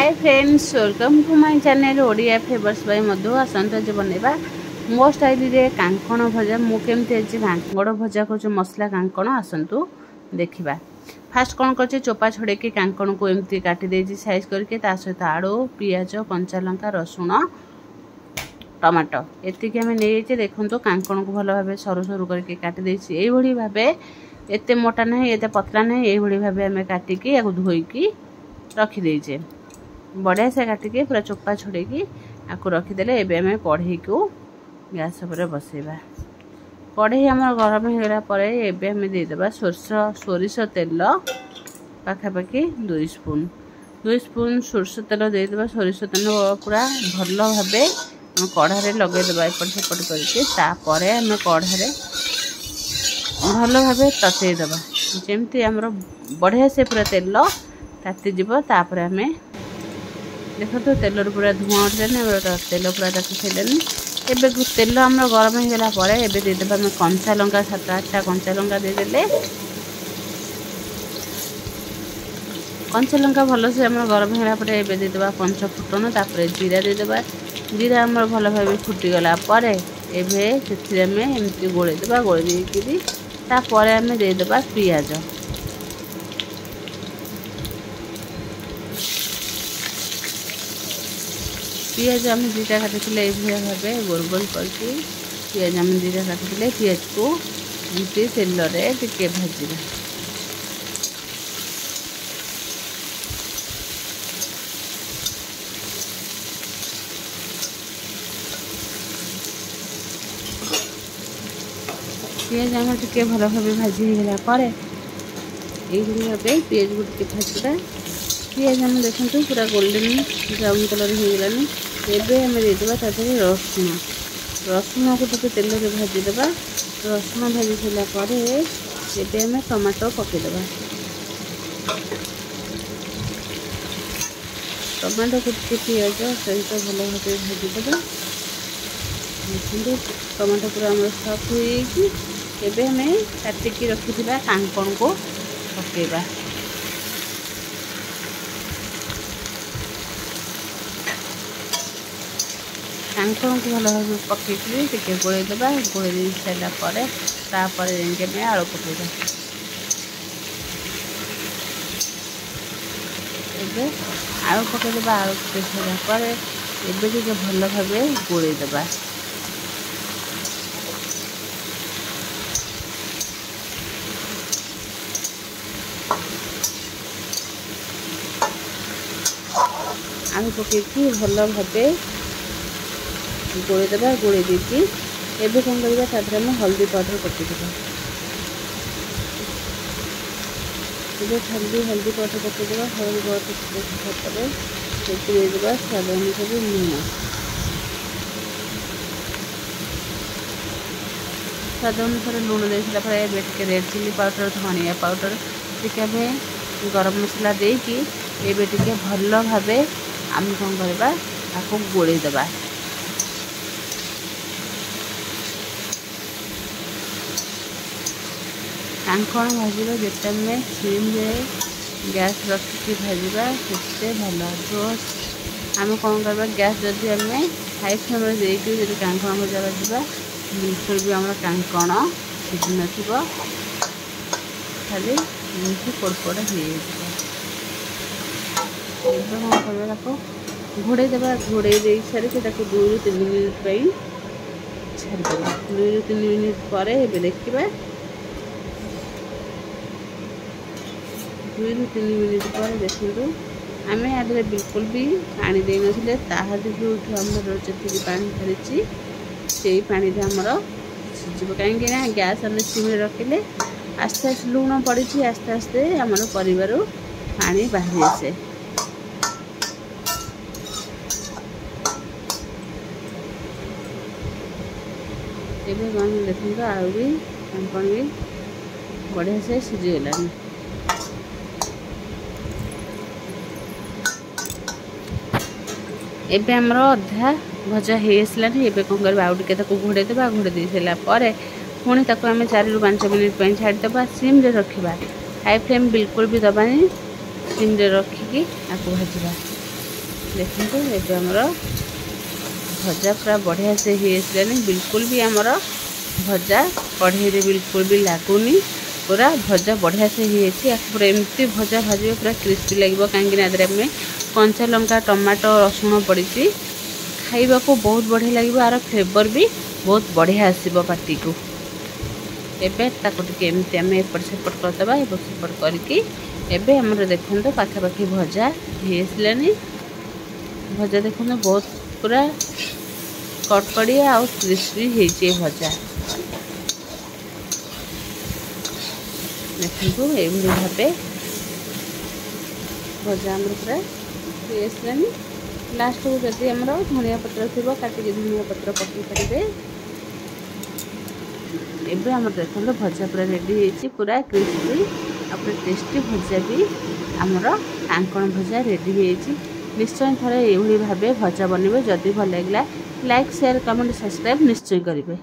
Hi friends, welcome to my channel Odia favours by Madhu. आसंत आज बनवा मो स्टाइल रे कांकण भजा। मु केमती आज कांकण भजा को मसला कांकण आसतु देखा। फास्ट कौन कर चोपा छड़े कांकण को एमती काटी देछि साइज करके, ता सहित आलू, पियाज, कंचा लंका, रसुण, टमाटो एतिक आम नहीं देखो। कांकण को भल भाव सरू सरू करके काटी देछि। एई भली भाबे एते मोटा नहीं एते पतला नहीं, एई भली भाबे आम काटिकी या धोईकी रखी देजे। बढ़िया से काटिकी पूरा चोपा छुड़ेकी आपको रखीदे। एवं आम कढ़ई को गैस पर बसैबा। कढ़ई आम गरम होगा एवं आम देदेबा सोरिष तेल पाखापाखि 2 स्पून सोरिष तेल देदेबा। सोरिष तेल पूरा भल भावे कढ़ारे लगेदेबा एपट सेपट करके। तापर आम कढ़ारे भल भावे ततईदेबा जमती आमर बढ़िया से पूरा तेल तातीज। तापर आम देखो तेल पूरा धुआं उठलानी, तेल पूरा ताती सारे। एबे तेल आम गरम होगा पर एबे देदेबा आम कंचा लंका 7-8टा कंचा लंका देदेले। कंचा लंका भल से आम गरम होगा पर एबे देदेबा 5 फुटन। तापर जीरा देदेबा। जीरा आम भल भाव फुटीगला पर एबे से आम एमती गोलेदेबा। गोले देकी तापर आम देदेबा पियाज। पियाज आम 2टा काटी ये भाव गोल गोल करके पियाज आम 2टा काटी। पियाज को एमती तेल टे भाजा। पियाज आम टे भल भाव भाजी होगा पर ये भाव पियाज को टे भाजवा। पियाज आम देखो पूरा गोल्डन ब्राउन कलर हो गलानी। एबे आम देदेबा रसुण। रसुण को टे तेल में भाजीदेबा। रसुण भाजी सारा पर एबे आम टमाटो पकईदेबा। टमाटो को टे पियाज सहित भल भाव भाजीदेबा। टमाटो पूरा आम सफ्ट हो एबे आम काटिकी रखिथिबा कांकण को पकेबा। कांकण को भल भाव पकईकि टे गोलेदेबा। गोले दे सारा पर आलू पकेबा। एबे आलू पकईदेबा। आलू पकई सारा पर एबे टे भल भाव गोलेदेबा। आलू पकईकि भल भाव गोलेदेबा। गोले देकी एबे कौन करबा तादरे हम हल्दी पाउडर पकईदेबा। एबे हल्दी पाउडर पकईदेबा। हल्दी पाउडर देदेबा स्वाद अनुसार लुण। स्वाद अनुसार लुण दे सारा पर एबे टिके रेड चिली पाउडर, धनिया पाउडर टिके गरम मसला देकी एबे टिके भल भावे आम कौन करबा आपको गोलेदेबा। कांकण भाजवा जिते में सिम गैस रखिकी भाजवा से भल। जो आम कौन करवा गैस जदि आम हाई फ्लेम देकी जब कांकण भजा भाजवा बिल्कुल भी आम कांकण सीझी न खाली एमती पोड़पोड़ हो कौन करवा घोड़ेदेबा। घोड़े दे सारी 2 ରୁ 3 मिनिट छाड़देबा। 2 ରୁ 3 मिनिट पर देखा 2 ରୁ 3 मिनिट पर देखो आम आदि बिल्कुल भी पानी दे नथिले। ताहादी आमर जी पानी छाड़ी से पानी आमर सीझ कहीं गैस आम सिम रखिले आस्ते आस्ते लुण पड़ी आस्ते आस्ते आमर परिवार पानी बाहरी आसे। एबे कौन देखो आलू भी कांकण भी बढ़िया से सीझीगलानी। एबे आमर अधा भजा हो आसलानी। एबे कौन करबा आउ टिके ताको घोड़ेदेबा। घोड़े दे सारा पर पुणी ताको आम 4 ରୁ 5 मिनिट छाड़ीदेबा। सिम रे रखिबा। हाई फ्लेम बिल्कुल भी दबानी। सिम रे रखिकी आपको भाजवा। देखो ये आमर भजा पूरा बढ़िया से हो बिल्कुल भी आमर भजा कढ़ई बिल्कुल भी लगुनि पूरा भजा बढ़िया से पूरा एमती भजा भाजो पूरा क्रिस्पी लगे कहीं आम कंचा लंका टमाटो रसुण पड़ी खाइबा को बहुत बढ़िया लगे आर फ्लेवर भी बहुत बढ़िया आसो पार्टी को एमती आम एपट सेपट करदे एपट सेपट करके एबे हमर देखो पाखापाखि भजा हो भजा देखो बहुत पूरा कड़कड़िया आ क्रिस्पी हो भजा देखो ये भाव भजा आम पूरा हो लास्ट को जदि आम धनिया पत्र थी काटिक धनिया पत्र पकई पारे एबे आम देखो भजा पूरा रेडी हो पूरा क्रिस्पी आ पूरा टेस्टी भजा भी आमर कांकण भजा रेडी हो निश्चय थोड़े ये भाव भजा बनइबे जदि भल लगे लाइक शेयर कमेंट सब्सक्राइब निश्चय करेंगे।